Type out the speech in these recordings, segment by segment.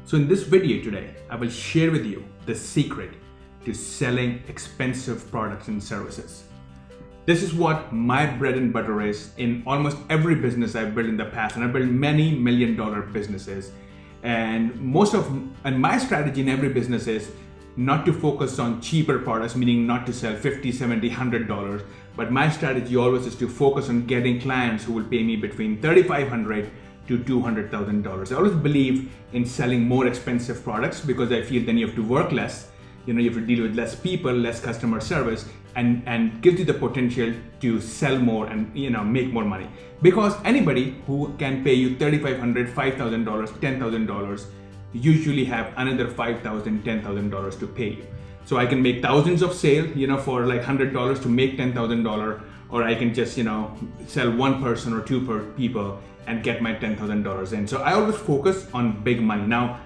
So in this video today, I will share with you the secret to selling expensive products and services. This is what my bread and butter is in almost every business I've built in the past, and I've built many million-dollar businesses. And my strategy in every business is not to focus on cheaper products, meaning not to sell $50, $70, $100, but my strategy always is to focus on getting clients who will pay me between $3,500 to $200,000. I always believe in selling more expensive products because I feel then you have to work less, you have to deal with less people, less customer service, and gives you the potential to sell more and make more money. Because anybody who can pay you $3,500, $5,000, $10,000 usually have another $5,000, $10,000 to pay you. So I can make thousands of sales, for like $100 to make $10,000, or I can just, sell one person or two people and get my $10,000 in. So I always focus on big money. Now,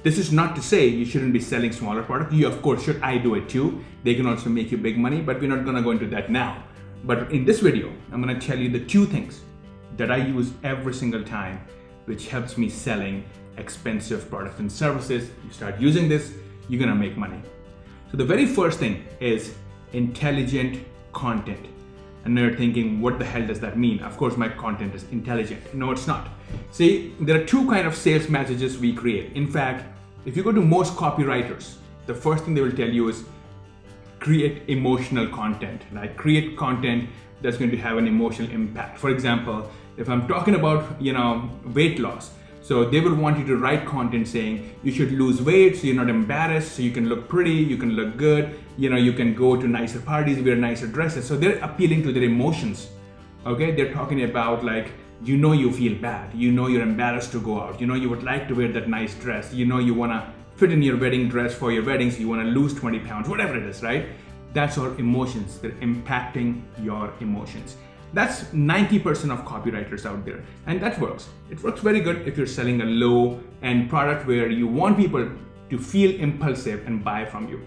this is not to say you shouldn't be selling smaller products. You of course should. I do it too. They can also make you big money, but we're not gonna go into that now. But in this video, I'm gonna tell you the two things that I use every single time, which helps me selling expensive products and services. You start using this, you're gonna make money. So the very first thing is intelligent content. And now you're thinking, what the hell does that mean? Of course, my content is intelligent. No, it's not. See, there are two kinds of sales messages we create. In fact, if you go to most copywriters, the first thing they will tell you is create emotional content. Like create content that's going to have an emotional impact. For example, if I'm talking about, weight loss, so they will want you to write content saying you should lose weight so you're not embarrassed, so you can look pretty, you can look good, you can go to nicer parties, wear nicer dresses. So they're appealing to their emotions. Okay, they're talking about like, you feel bad, you're embarrassed to go out, you would like to wear that nice dress, you want to fit in your wedding dress for your wedding, so you want to lose 20 pounds, whatever it is, right? That's our emotions. They're impacting your emotions. That's 90% of copywriters out there, and that works. It works very good if you're selling a low-end product where you want people to feel impulsive and buy from you.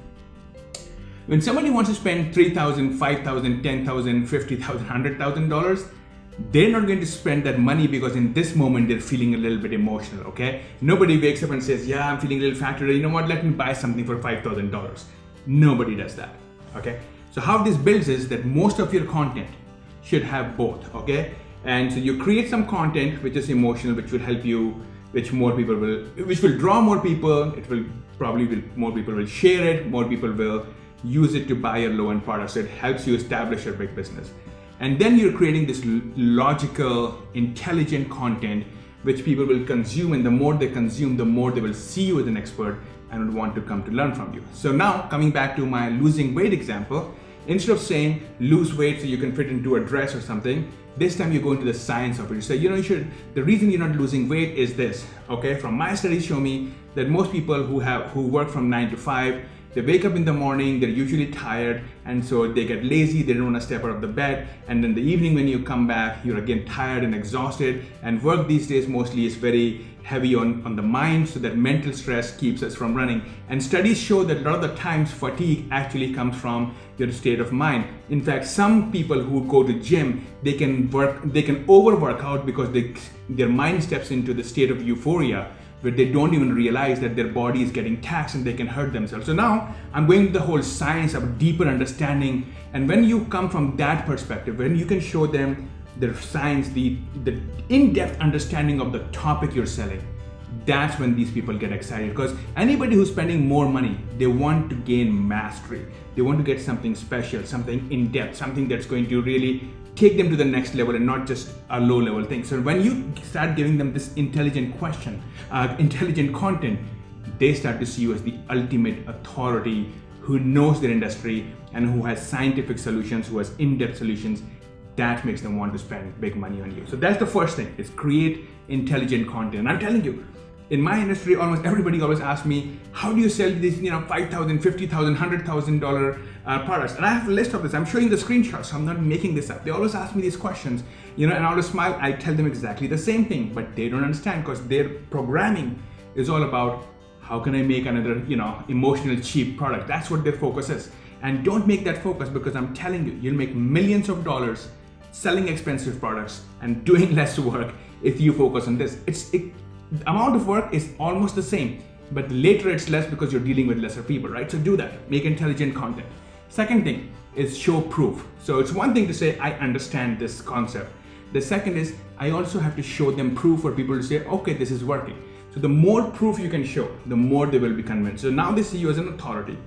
When somebody wants to spend $3,000, $5,000, $10,000, $50,000, $100,000, they're not going to spend that money because in this moment they're feeling a little bit emotional, okay? Nobody wakes up and says, yeah, I'm feeling a little fat today, you know what, let me buy something for $5,000. Nobody does that, okay? So how this builds is that most of your content should have both, okay? And so you create some content which is emotional, which will help you, which will draw more people, more people will share it, more people will use it to buy your low-end products. So it helps you establish your big business. And then you're creating this logical, intelligent content which people will consume, and the more they consume, the more they will see you as an expert and will want to come to learn from you. So now, coming back to my losing weight example, instead of saying lose weight so you can fit into a dress or something, this time you go into the science of it. You say, the reason you're not losing weight is this, okay? From my studies show me that most people who work from 9 to 5, they wake up in the morning, they're usually tired, and so they get lazy, they don't want to step out of the bed, and then the evening when you come back, you're again tired and exhausted, and work these days mostly is very heavy on the mind, so that mental stress keeps us from running. And studies show that a lot of the times fatigue actually comes from your state of mind. In fact, some people who go to gym, they can overwork out because their mind steps into the state of euphoria, where they don't even realize that their body is getting taxed and they can hurt themselves. So now I'm going to the whole science of deeper understanding. And when you come from that perspective, when you can show them the science, the in-depth understanding of the topic you're selling, that's when these people get excited. Because anybody who's spending more money, they want to gain mastery. They want to get something special, something in-depth, something that's going to really take them to the next level and not just a low-level thing. So when you start giving them this intelligent content, they start to see you as the ultimate authority who knows their industry and who has scientific solutions, who has in-depth solutions. That makes them want to spend big money on you. So that's the first thing, is create intelligent content. And I'm telling you, in my industry, almost everybody always asks me, how do you sell these, $5,000, $50,000, $100,000 products? And I have a list of this. I'm showing the screenshots, so I'm not making this up. They always ask me these questions, and I always smile. I tell them exactly the same thing, but they don't understand because their programming is all about how can I make another, emotional cheap product. That's what their focus is. And don't make that focus, because I'm telling you, you'll make millions of dollars selling expensive products and doing less work if you focus on this. The amount of work is almost the same. but later it's less because you're dealing with lesser people, right? So do that, make intelligent content. Second thing is show proof. So it's one thing to say, I understand this concept. The second is, I also have to show them proof for people to say, okay, this is working. So the more proof you can show, the more they will be convinced. So now they see you as an authority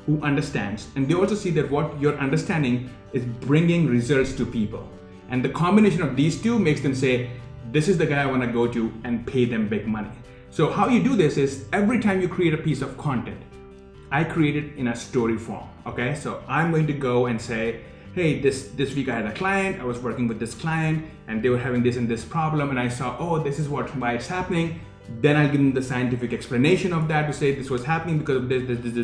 who understands, and they also see that what you're understanding is bringing results to people. And the combination of these two makes them say, this is the guy I want to go to, and pay them big money. So how you do this is, every time you create a piece of content, I create it in a story form, okay? So I'm going to go and say, hey, this week I had a client, I was working with this client, and they were having this and this problem, and I saw, oh, this is why it's happening. Then I'll give them the scientific explanation of that to say this was happening because of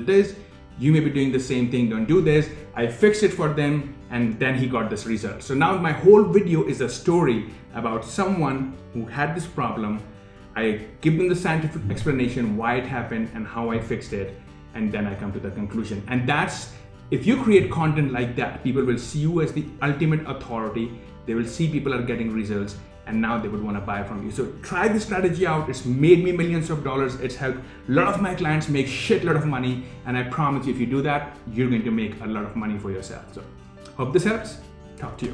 this. You may be doing the same thing, don't do this. I fixed it for them, and then he got this result. So now my whole video is a story about someone who had this problem. I give them the scientific explanation why it happened and how I fixed it, and then I come to the conclusion. And that's, if you create content like that, people will see you as the ultimate authority. They will see people are getting results, and now they would want to buy from you. So try this strategy out. It's made me millions of dollars. It's helped a lot of my clients make shitload of money. And I promise you, if you do that, you're going to make a lot of money for yourself. So hope this helps. Talk to you.